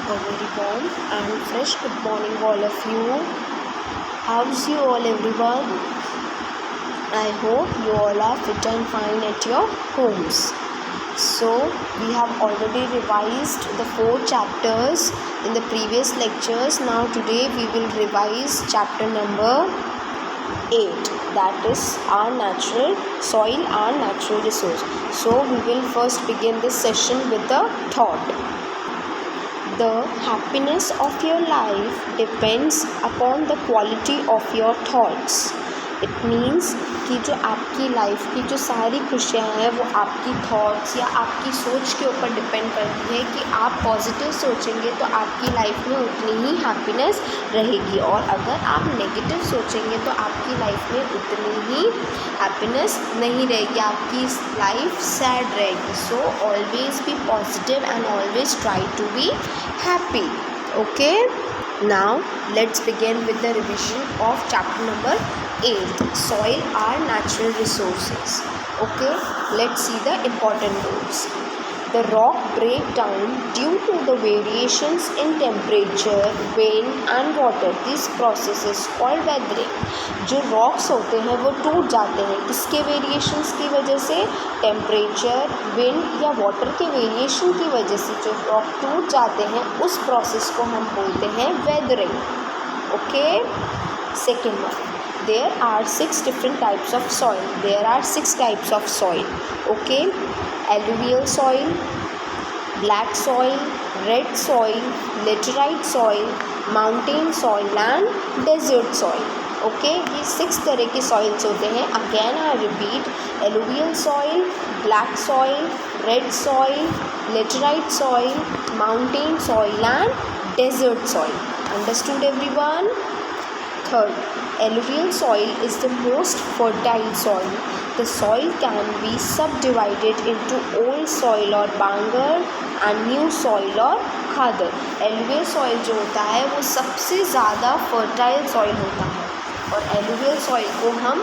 A very warm and fresh good morning all of you. How's you all everyone? I hope you all are fit and fine at your homes. So we have already revised the 4 chapters in the previous lectures. Now today we will revise chapter number 8, that is our natural soil and natural resource. So we will first begin this session with the thought. The happiness of your life depends upon the quality of your thoughts. It means कि जो आपकी life की जो सारी खुशियाँ हैं वो आपकी थॉट्स या आपकी सोच के ऊपर डिपेंड करती है कि आप पॉजिटिव सोचेंगे तो आपकी लाइफ में उतनी ही हैप्पीनेस रहेगी, और अगर आप नेगेटिव सोचेंगे तो आपकी लाइफ में उतनी ही हैप्पीनेस नहीं रहेगी, आपकी लाइफ सैड रहेगी. So always be positive and always try to be happy. Okay, now let's begin with the revision of chapter number 8, soil are natural resources. Okay, let's see the important rules. The rock break down due to the variations in temperature, wind and water. This process is called weathering. जो rocks होते हैं वो टूट जाते हैं किसके variations की वजह से? टेम्परेचर, विंड या वाटर के वेरिएशन की वजह से जो रॉक टूट जाते हैं उस प्रोसेस को हम बोलते हैं weathering. Okay, second one, there are 6 different types of soil. There are 6 types of soil. Okay, alluvial soil, black soil, red soil, laterite soil, mountain soil and desert soil. Okay, ये 6 तरह के soils होते हैं. Again I repeat, alluvial soil, black soil, red soil, laterite soil, mountain soil and desert soil. Understood everyone? Third, alluvial soil is the most fertile soil. The soil can be subdivided into old soil or bangar and new soil or khadar. Alluvial soil जो होता है वो सबसे ज़्यादा fertile soil होता है, और alluvial soil को हम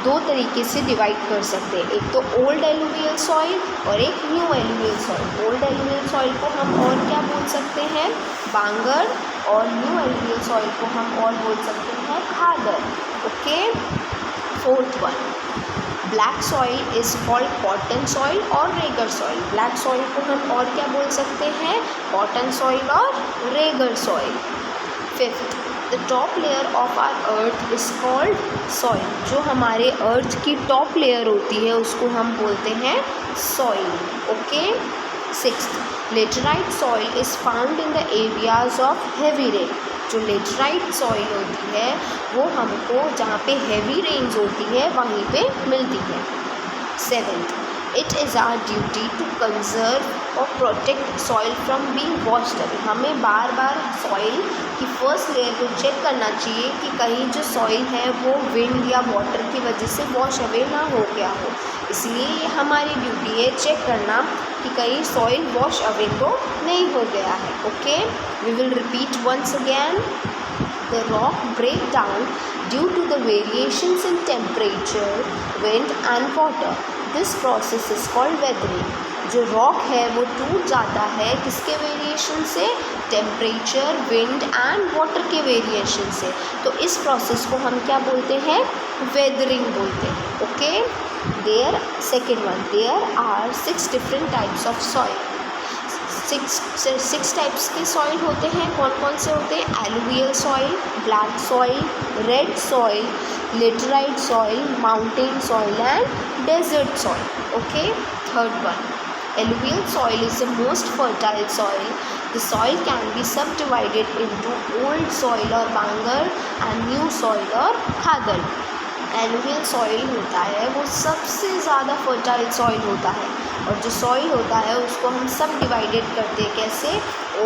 2 तरीके से डिवाइड कर सकते हैं. एक तो ओल्ड एलुवियल सॉइल और एक new alluvial soil. Old alluvial soil को हम और क्या बोल सकते हैं? बांगर. और न्यू एलुवियल सॉइल को हम और बोल सकते हैं khadar. Okay, fourth one, black soil is called cotton soil और रेगर सॉइल. ब्लैक सॉइल को हम और क्या बोल सकते हैं? कॉटन सॉइल और regur soil. Fifth, the top layer of our earth is called soil. जो हमारे अर्थ की टॉप लेयर होती है उसको हम बोलते हैं soil. Okay, sixth, laterite soil is found in the areas of heavy rain. जो लेटराइट सॉइल होती है वो हमको जहाँ पे हैवी रेन्स होती है वहीं पे मिलती है. Seventh, it is our duty to conserve और protect soil from being washed away. हमें बार बार सॉइल की फर्स्ट लेयर को चेक करना चाहिए कि कहीं जो सॉइल है वो विंड या वाटर की वजह से वॉश अवे ना हो गया हो. इसलिए ये हमारी ड्यूटी है चेक करना कि कहीं सॉइल वॉश अवे तो नहीं हो गया है. Okay, we will repeat once again. The rock break down due to the variations in temperature, wind and water. This process is called weathering. जो रॉक है वो टूट जाता है किसके वेरिएशन से? टेम्परेचर, विंड एंड वाटर के वेरिएशन से. तो इस प्रोसेस को हम क्या बोलते हैं? वेदरिंग बोलते हैं. Okay, there second one, there are 6 different types of soil. 6 types के सॉइल होते हैं. कौन कौन से होते हैं? Alluvial soil, black soil, red soil, laterite soil, mountain soil and desert soil. Okay, third one, alluvial soil is the most fertile soil. The soil can be subdivided into old soil or bangar and new soil or khadar. Alluvial soil होता है वो सबसे ज़्यादा fertile soil होता है, और जो soil होता है उसको हम सब डिवाइडेड करते हैं. कैसे?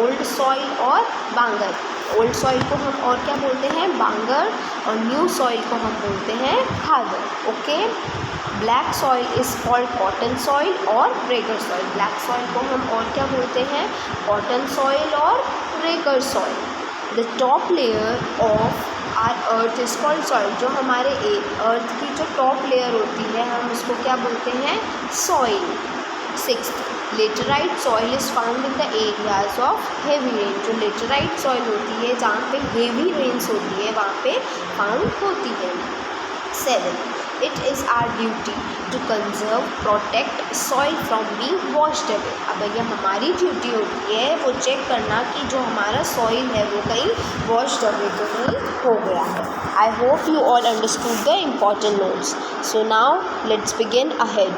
ओल्ड सॉइल और बांगर. ओल्ड सॉइल को हम और क्या बोलते हैं? बांगर. और न्यू सॉइल को हम बोलते हैं khadar. Okay, black soil is called cotton soil और रेगर सॉइल. ब्लैक सॉइल को हम और क्या बोलते हैं? कॉटन सॉइल और regur soil. The top layer of our earth is called soil. जो हमारे अर्थ की जो टॉप लेयर होती है हम उसको क्या बोलते हैं? Soil. Sixth, laterite soil is found in the areas of heavy rain. जो लेटराइट सॉइल होती है जहाँ पे हेवी रेन्स होती है वहाँ पे फाउंड होती है. 7. It is our duty to conserve, protect soil from being washed away. अब ये हमारी ड्यूटी होती है वो चेक करना कि जो हमारा सॉइल है वो कहीं washed away तो नहीं हो गया है. I hope you all understood the important notes. So now let's begin ahead.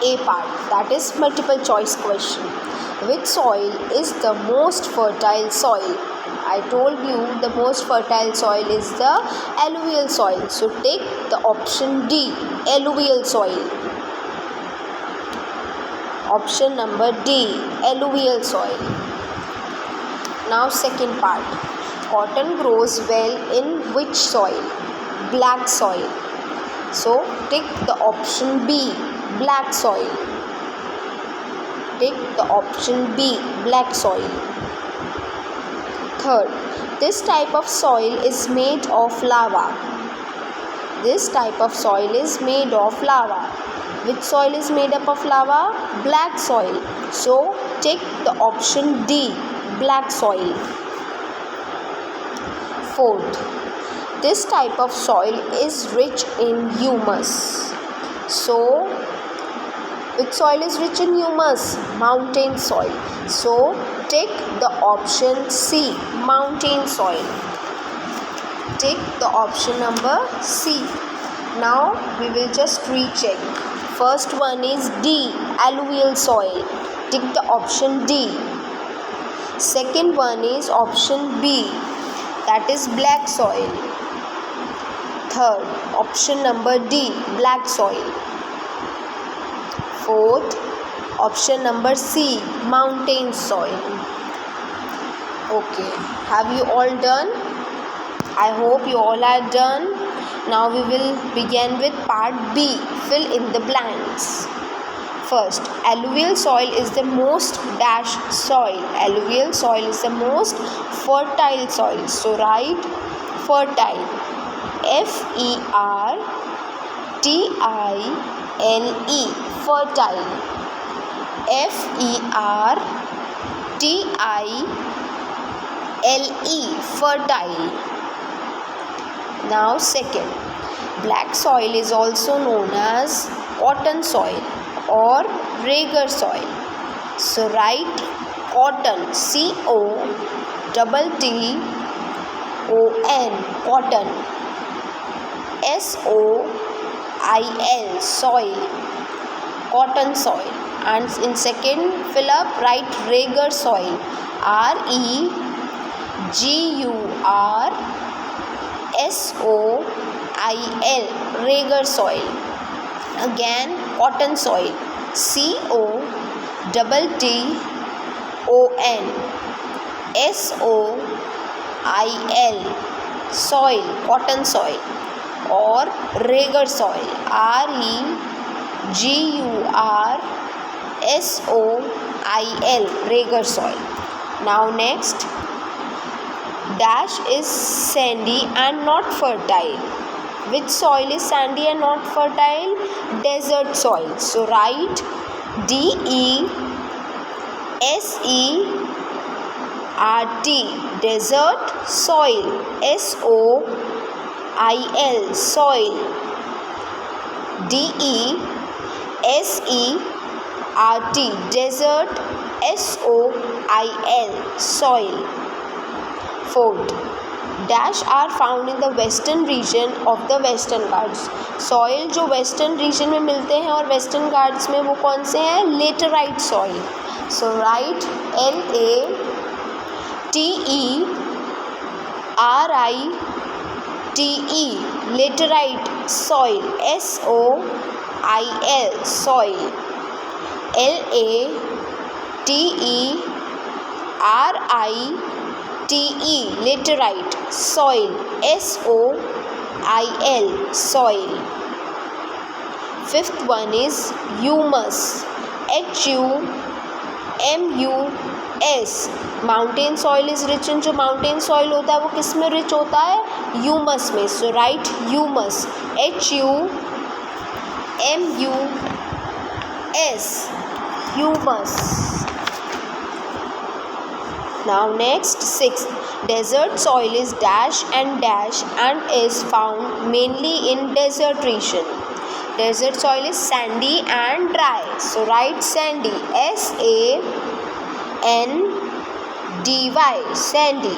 A part, that is multiple choice question. Which soil is the most fertile soil? I told you the most fertile soil is the alluvial soil. So take the option D, alluvial soil. Option number D, alluvial soil. Now second part. Cotton grows well in which soil? Black soil. So take the option B, black soil. Take the option B, black soil. Third, this type of soil is made of lava. This type of soil is made of lava. Which soil is made up of lava? Black soil. So take the option D, black soil. Fourth, this type of soil is rich in humus. So which soil is rich in humus? Mountain soil. So take the option C, mountain soil. Take the option number C. Now we will just recheck. First one is D, alluvial soil. Take the option D. Second one is option B, that is black soil. Third, option number D, black soil. Fourth, option number C, mountain soil. Okay, have you all done? I hope you all are done. Now we will begin with part B, fill in the blanks. First, alluvial soil is the most dash soil. Alluvial soil is the most fertile soil. So write fertile. Fertile. Fertile. Fertile. Now second, black soil is also known as cotton soil or Rager soil. So write cotton, COTTON, cotton. SOIL, soil, cotton soil. And in second fill up write Rager soil, REGURSOIL, Rager soil. Again cotton soil, COTTON, SOIL, soil, cotton soil. Or Rager soil, REGURSOIL, Rager soil. Now next, dash is sandy and not fertile. Which soil is sandy and not fertile? Desert soil. So write DESERT, desert soil, SOIL, soil. DESERT, desert, SOIL, soil. Fourth, dash are found in the western region of the Western Ghats. Soil जो western region में मिलते हैं और western Ghats में वो कौन से हैं? Laterite soil. So write LATERITE, laterite soil, SOIL, soil. LATERITE, laterite soil, SOIL, soil. Fifth one is humus, HUMUS. Mountain soil is rich in, जो माउंटेन सॉइल होता है वो किस में रिच होता है? ह्यूमस में. So right humus, HUMUS, humus. Now next, sixth, desert soil is dash and is found mainly in desert region. Desert soil is sandy and dry. So write sandy, S-A-N-D-Y, sandy,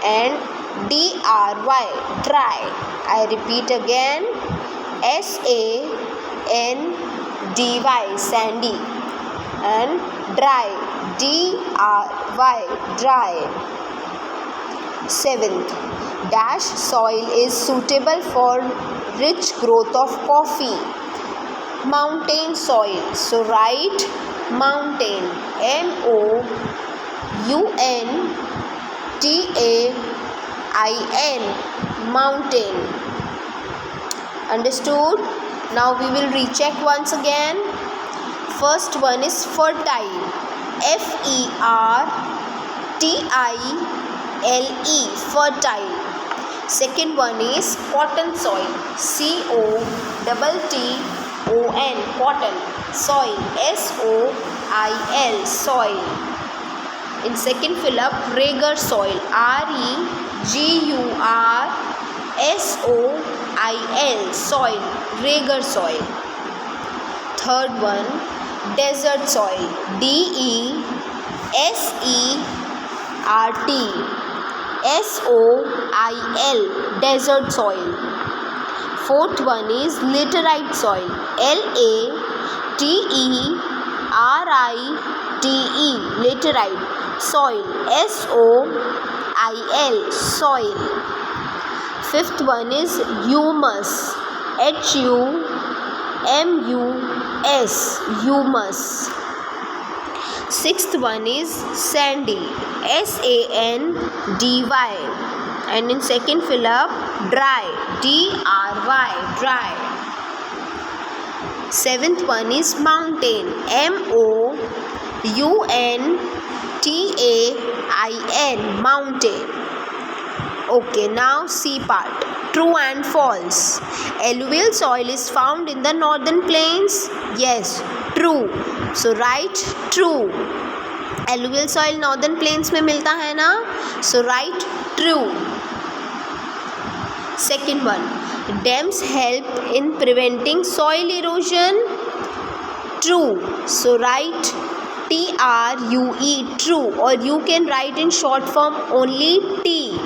and D-R-Y, dry. I repeat again, S-A-N-D-Y, sandy, and dry, D-R-Y, dry. Seventh, dash soil is suitable for rich growth of coffee. Mountain soil. So write mountain, M-O-U-N-T-A-I-N, mountain. Understood? Now we will recheck once again. First one is fertile, F-E-R-T-I-L-E, fertile. Second one is cotton soil, C-O-T-T-O-N, cotton. Soil, S-O-I-L, soil. In second fill up, regur soil, R-E-G-U-R-S-O-I-L, soil, regur soil. Third one, desert soil, D-E-S-E-R-T, S-O-I-L, desert soil. Fourth one is laterite soil, L-A-T-E-R-I-T-E, laterite soil, S-O-I-L, soil. Fifth one is humus, H-U-M-U-S, humus. Sixth one is sandy, S-A-N-D-Y, and in second fill up, dry, D-R-Y, dry. Seventh one is mountain, M-O-U-N-T-A-I-N, mountain. Okay, now C part, true and false. Alluvial soil is found in the northern plains. Yes, true. So write true. Alluvial soil northern plains में मिलता है ना? So write true. Second one, dams help in preventing soil erosion. True. So write T-R-U-E, true, or you can write in short form only T.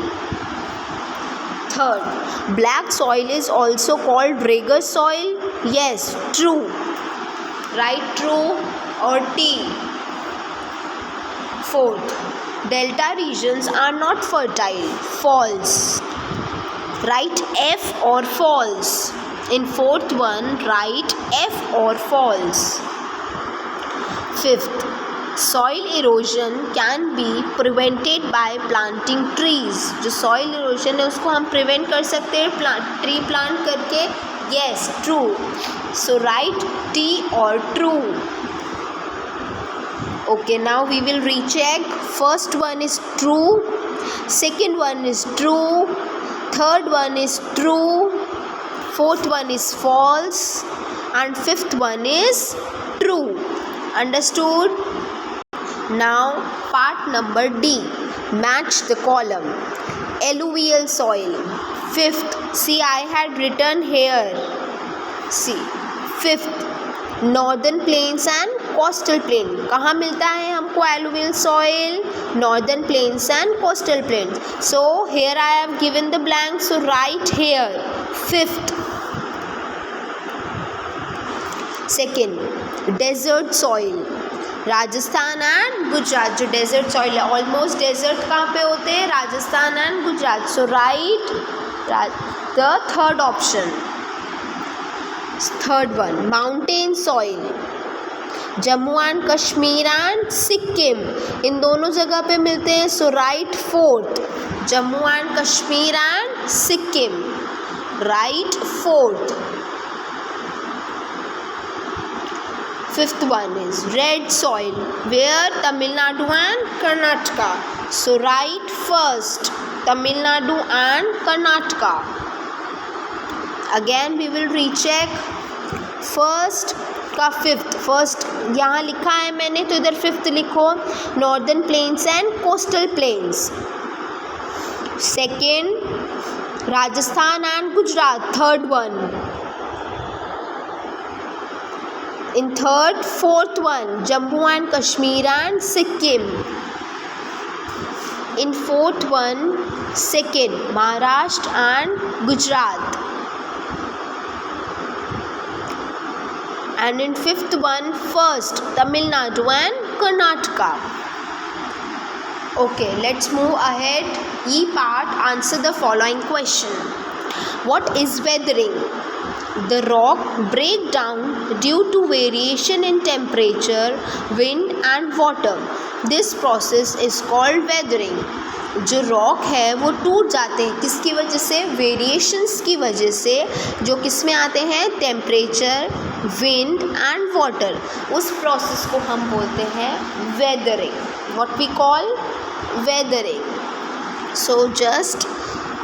Third, black soil is also called regur soil. Yes, true. Write true or T. Fourth, delta regions are not fertile. False. Write F or false. In fourth one, write F or false. Fifth, soil erosion can be prevented by planting trees. जो soil erosion है उसको हम prevent कर सकते हैं tree plant करके. Yes, true. So write T or true. Okay, now we will recheck. First one is true, second one is true, third one is true, fourth one is false, and fifth one is true. Understood? Now part number D, match the column. Alluvial soil. Fifth, see I had written here. See, fifth, northern plains and coastal plain. कहाँ मिलता है हमको alluvial soil? Northern plains and coastal plains. So here I have given the blank. So write here fifth. Second, desert soil. Rajasthan and Gujarat. जो desert soil है, almost desert कहाँ पे होते हैं? Rajasthan and Gujarat. So right the third option. Third one, mountain soil. Jammu and Kashmir and Sikkim, इन दोनों जगह पे मिलते हैं. So right fourth, Jammu and Kashmir and Sikkim. Right fourth. Fifth one is red soil, where Tamil Nadu and Karnataka. So write first Tamil Nadu and Karnataka. Again we will recheck first का fifth. First यहाँ लिखा है मैंने, तो इधर fifth लिखो, northern plains and coastal planes. Second Rajasthan and Gujarat, third one. In third, fourth one Jammu and Kashmir and Sikkim. In fourth one, second Maharashtra and Gujarat, and in fifth one, first Tamil Nadu and Karnataka. Okay, let's move ahead. E part, answer the following question. What is weathering? The rock break down due to variation in temperature, wind and water. This process is called weathering. जो rock है वो टूट जाते हैं, किसकी वजह से? Variations की वजह से, जो किस में आते हैं? Temperature, wind and water. उस प्रोसेस को हम बोलते हैं weathering. What we call weathering. So just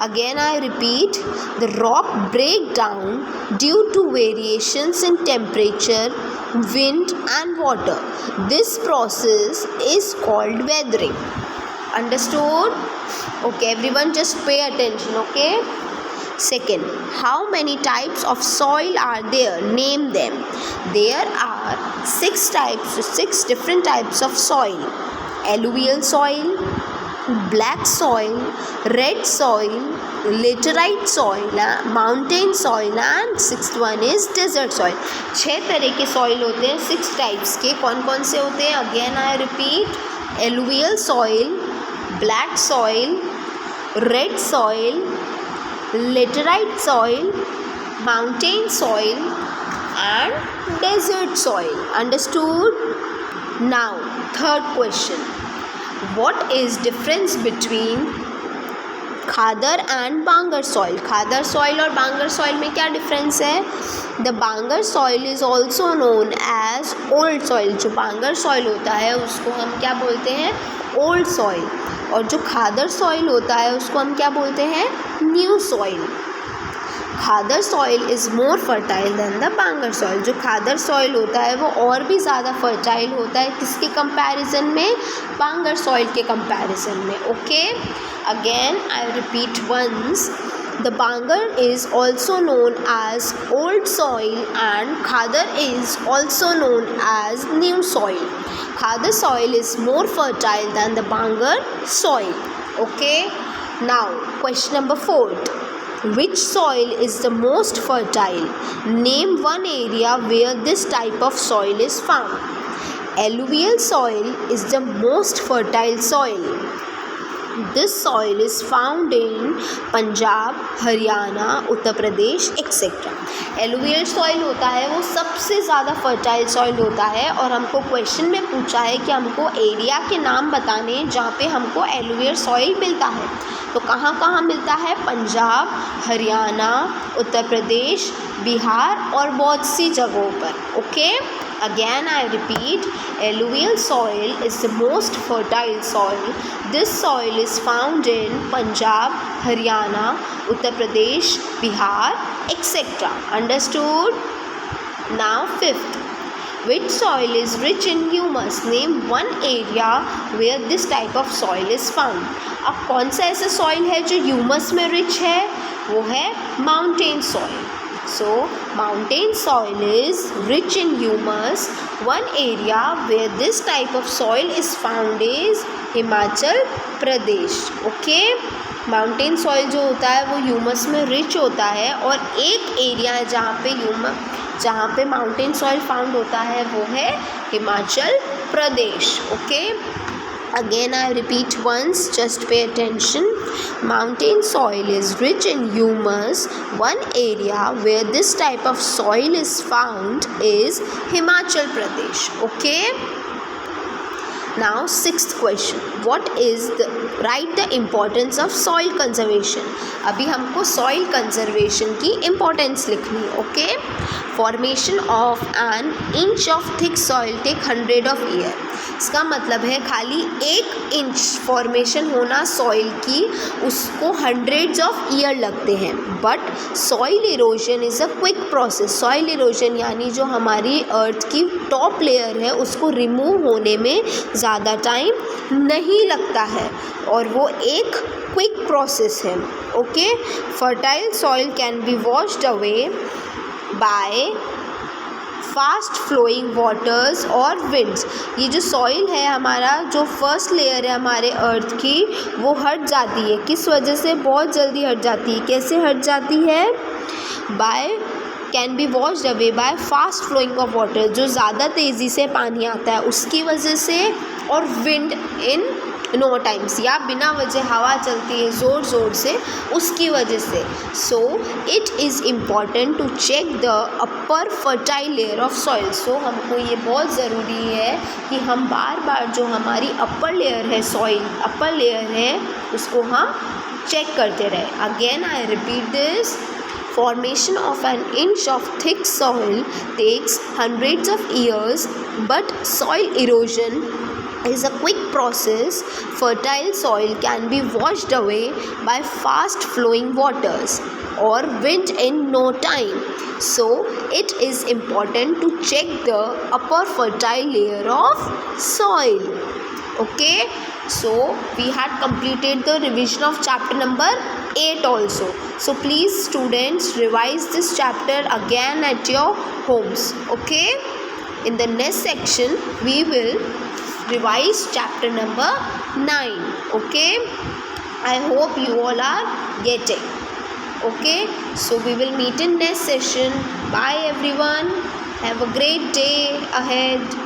again I repeat, the rock break down due to variations in temperature, wind and water. This process is called weathering. Understood? Okay, everyone just pay attention, okay? Second, how many types of soil are there? Name them. There are 6 different types of soil. Alluvial soil, black soil, red soil, laterite soil, mountain soil and sixth one is desert soil. 6 तरह के soil होते हैं, 6 types के। कौन कौन से होते हैं? Again I repeat, alluvial soil, black soil, red soil, laterite soil, mountain soil and desert soil. Understood? Now third question. What is difference between khadar and bangar soil? Khadar soil और बांगर सॉइल में क्या डिफरेंस है? The bangar soil is also known as old soil. जो bangar soil होता है उसको हम क्या बोलते हैं? Old soil. और जो खादर सॉइल होता है उसको हम क्या बोलते हैं? New soil. Khadar soil is more fertile than the bangar soil. जो खादर सॉइल होता है वो और भी ज़्यादा फर्टाइल होता है, किसके कंपैरिजन में? बांगर सॉइल के कंपैरिजन में। Okay, again I repeat once, the bangar is also known as old soil and khadar is also known as new soil. Khadar soil is more fertile than the bangar soil. Okay, now question number 4. Which soil is the most fertile? Name one area where this type of soil is found. Alluvial soil is the most fertile soil. This soil is found in Punjab, Haryana, Uttar Pradesh, etc. Alluvial soil होता है वो सबसे ज़्यादा fertile soil होता है। और हमको question में पूछा है कि हमको एरिया के नाम बताने जहाँ पे हमको एलुवियल सॉइल मिलता है। तो कहाँ कहाँ मिलता है? पंजाब, हरियाणा, उत्तर प्रदेश, बिहार और बहुत सी जगहों पर। Okay, again I repeat, alluvial soil is the most fertile soil. This soil is found in Punjab, Haryana, Uttar Pradesh, Bihar, etc. Understood? Now fifth, which soil is rich in humus? Name one area where this type of soil is found. अब कौन सा ऐसा soil है जो humus में rich है? वो है mountain soil. So mountain soil is rich in humus. One area where this type of soil is found is Himachal Pradesh. Okay, mountain soil जो होता है वो ह्यूमस में रिच होता है। और एक एरिया है जहाँ पे माउंटेन सॉइल फाउंड होता है वो है Himachal Pradesh. Okay, again I repeat once, just pay attention. Mountain soil is rich in humus. One area where this type of soil is found is Himachal Pradesh. Okay, now sixth question, write the importance of soil conservation. अभी हमको soil conservation की importance लिखनी है। Okay, formation of an inch of thick soil take 100 of year. इसका मतलब है खाली 1 inch formation होना सॉइल की, उसको 100 ऑफ ईयर लगते हैं। But soil erosion is a quick process. Soil erosion यानी जो हमारी अर्थ की टॉप लेयर है उसको रिमूव होने में ज़्यादा टाइम नहीं लगता है, और वो एक क्विक प्रोसेस है। Okay, fertile soil can be washed away by fast flowing waters और विंड्स। ये जो सॉइल है हमारा, जो फर्स्ट लेयर है हमारे अर्थ की, वो हट जाती है। किस वजह से? बहुत जल्दी हट जाती है। कैसे हट जाती है? Can be washed away by fast flowing of water, जो ज़्यादा तेज़ी से पानी आता है उसकी वजह से, और विंड इन नो टाइम्स, या बिना वजह हवा चलती है ज़ोर ज़ोर से, उसकी वजह से। So it is important to check the upper fertile layer of soil. So हमको ये बहुत ज़रूरी है कि हम बार बार जो हमारी अपर लेयर है, सॉइल अपर लेयर है, उसको हम चेक करते रहे। Again I repeat this, formation of an inch of thick soil takes hundreds of years, but soil erosion is a quick process. Fertile soil can be washed away by fast flowing waters or wind in no time. So it is important to check the upper fertile layer of soil. Okay, so we had completed the revision of chapter number 8 also. So please students, revise this chapter again at your homes. Okay, in the next section we will revise chapter number 9. Okay, I hope you all are getting. Okay, so we will meet in next session. Bye everyone, have a great day ahead.